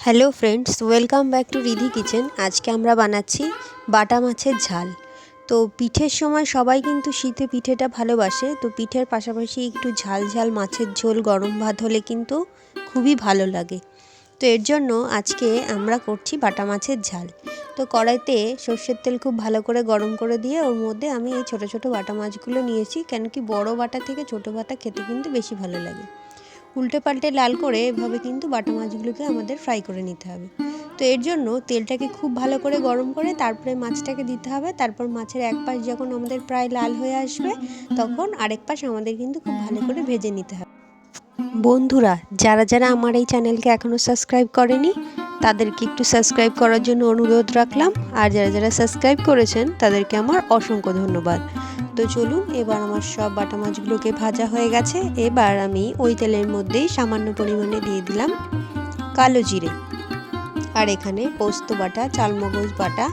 Hello friends, welcome back to Ridhi kitchen. আজকে আমরা বানাচ্ছি বাটা মাছের ঝাল। তো পিঠের সময় সবাই কিন্তু শীতে পিঠেটা ভালোবাসে। তো পিঠের পাশাপাশি একটু ঝাল ঝাল মাছের ঝোল গরম ভাত হলে কিন্তু খুবই ভালো লাগে। তো এর জন্য আজকে আমরা করছি বাটা মাছের ঝাল। তো কড়াইতে সর্ষের তেল খুব ভালো করে গরম করে দিয়ে ওর মধ্যে আমি এই ছোটো ছোটো বাটা মাছগুলো নিয়েছি, কেন কি বড় বাটা থেকে ছোটো বাটা খেতে কিন্তু বেশি ভালো লাগে। উল্টে পাল্টে লাল করে এভাবে কিন্তু বাটা মাছগুলোকে আমাদের ফ্রাই করে নিতে হবে। তো এর জন্য তেলটাকে খুব ভালো করে গরম করে তারপরে মাছটাকে দিতে হবে। তারপর মাছের এক পাশ যখন আমাদের প্রায় লাল হয়ে আসবে, তখন আরেক পাশ আমাদের কিন্তু খুব ভালো করে ভেজে নিতে হবে। বন্ধুরা, যারা যারা আমার এই চ্যানেলকে এখনও সাবস্ক্রাইব করেনি তাদেরকে একটু সাবস্ক্রাইব করার জন্য অনুরোধ রাখলাম, আর যারা যারা সাবস্ক্রাইব করেছেন তাদেরকে আমার অসংখ্য ধন্যবাদ। তো চলুন, এবার আমার সব বাটা মাছগুলোকে ভাজা হয়ে গেছে। এবার আমি ওই তেলের মধ্যেই সামান্য পরিমাণে দিয়ে দিলাম কালো জিরে, আর এখানে পোস্ত বাটা, চালমগজ বাটা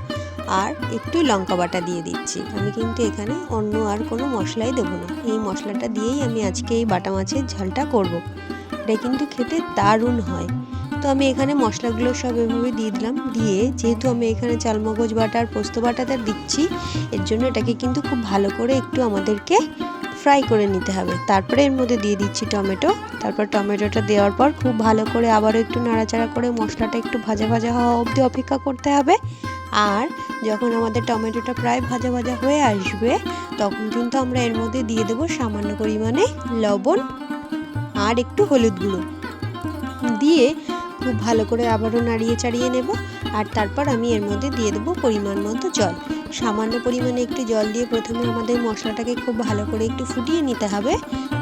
আর একটু লঙ্কা বাটা দিয়ে দিচ্ছি। আমি কিন্তু এখানে অন্য আর কোনো মশলাই দেবো না, এই মশলাটা দিয়েই আমি আজকে এই বাটা মাছের ঝালটা করব। এটা কিন্তু খেতে দারুণ হয়। তো আমি এখানে মশলাগুলো সব এভাবে দিয়ে দিলাম। দিয়ে যেহেতু আমি এখানে চালমগজ বাটা আর পোস্ত বাটাটা দিচ্ছি, এর জন্য এটাকে কিন্তু খুব ভালো করে একটু আমাদেরকে ফ্রাই করে নিতে হবে। তারপরে এর মধ্যে দিয়ে দিচ্ছি টমেটো। তারপর টমেটোটা দেওয়ার পর খুব ভালো করে আবারও একটু নাড়াচাড়া করে মশলাটা একটু ভাজা ভাজা হওয়া অবধি অপেক্ষা করতে হবে। আর যখন আমাদের টমেটোটা প্রায় ভাজা ভাজা হয়ে আসবে, তখন কিন্তু আমরা এর মধ্যে দিয়ে দেবো সামান্য পরিমাণে লবণ আর একটু হলুদ গুঁড়ো দিয়ে খুব ভালো করে আবারও নাড়িয়ে চাড়িয়ে নেব। আর তারপর আমি এর মধ্যে দিয়ে দেবো পরিমাণ মতো জল। সামান্য পরিমাণে একটু জল দিয়ে প্রথমে আমাদের মশলাটাকে খুব ভালো করে একটু ফুটিয়ে নিতে হবে।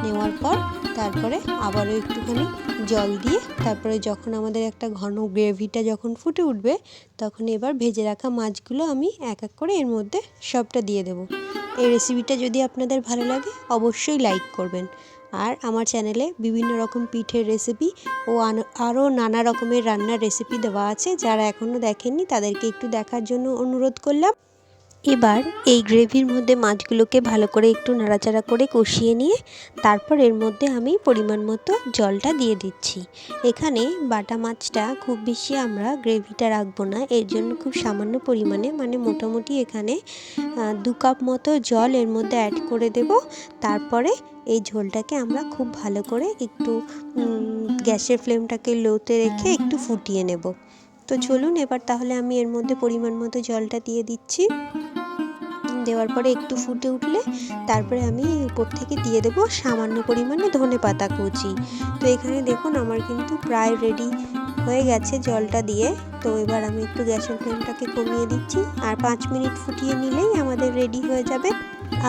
নেওয়ার পর তারপরে আবারও একটুখানি জল দিয়ে তারপরে যখন আমাদের একটা ঘন গ্রেভিটা যখন ফুটে উঠবে, তখন এবার ভেজে রাখা মাছগুলো আমি এক এক করে এর মধ্যে সবটা দিয়ে দেবো। এই রেসিপিটা যদি আপনাদের ভালো লাগে অবশ্যই লাইক করবেন। আর আমার চ্যানেলে বিভিন্ন রকম পিঠের রেসিপি ও আরও নানা রকমের রান্নার রেসিপি দেওয়া আছে, যারা এখনও দেখেননি তাদেরকে একটু দেখার জন্য অনুরোধ করলাম। এবার এই গ্রেভির মধ্যে মাছগুলোকে ভালো করে একটু নাড়াচাড়া করে কষিয়ে নিয়ে তারপর এর মধ্যে আমি পরিমাণ মতো জলটা দিয়ে দিচ্ছি। এখানে বাটা মাছটা খুব বেশি আমরা গ্রেভিটা রাখবো না, এর জন্য খুব সামান্য পরিমাণে মানে মোটামুটি এখানে 2 কাপ মতো জল এর মধ্যে অ্যাড করে দেব। তারপরে এই ঝোলটাকে আমরা খুব ভালো করে একটু গ্যাসের ফ্লেমটাকে লোতে রেখে একটু ফুটিয়ে নেব। তো চলুন, এবার তাহলে আমি এর মধ্যে পরিমাণ মতো জলটা দিয়ে দিচ্ছি। দেওয়ার পরে একটু ফুটে উঠলে তারপরে আমি উপর থেকে দিয়ে দেবো সামান্য পরিমাণে ধনেপাতা কুচি। তো এখানে দেখুন আমার কিন্তু প্রায় রেডি হয়ে গেছে জলটা দিয়ে। তো এবার আমি একটু গ্যাসের ফ্লেমটাকে কমিয়ে দিচ্ছি, আর 5 মিনিট ফুটিয়ে নিলেই আমাদের রেডি হয়ে যাবে।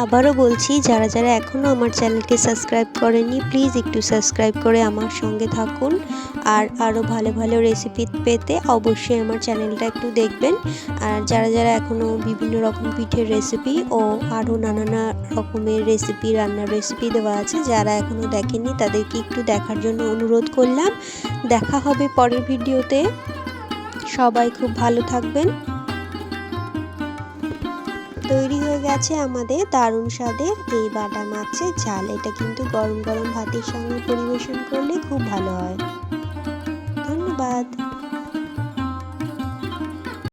আবারও বলছি, যারা যারা এখনও আমার চ্যানেলকে সাবস্ক্রাইব করেননি প্লিজ একটু সাবস্ক্রাইব করে আমার সঙ্গে থাকুন। আর আরও ভালো ভালো রেসিপি পেতে অবশ্যই আমার চ্যানেলটা একটু দেখবেন। আর যারা যারা এখনও বিভিন্ন রকম পিঠের রেসিপি ও আরও নানা রকমের রেসিপি, রান্নার রেসিপি দেওয়া আছে, যারা এখনও দেখেননি তাদেরকে একটু দেখার জন্য অনুরোধ করলাম। দেখা হবে পরের ভিডিওতে। সবাই খুব ভালো থাকবেন। তৈরি হয়ে গেছে আমাদের দারুণ স্বাদের এই বাটা মাছের ঝাল। এটা কিন্তু গরম গরম ভাতের সঙ্গে পরিবেশন করলে খুব ভালো হয়।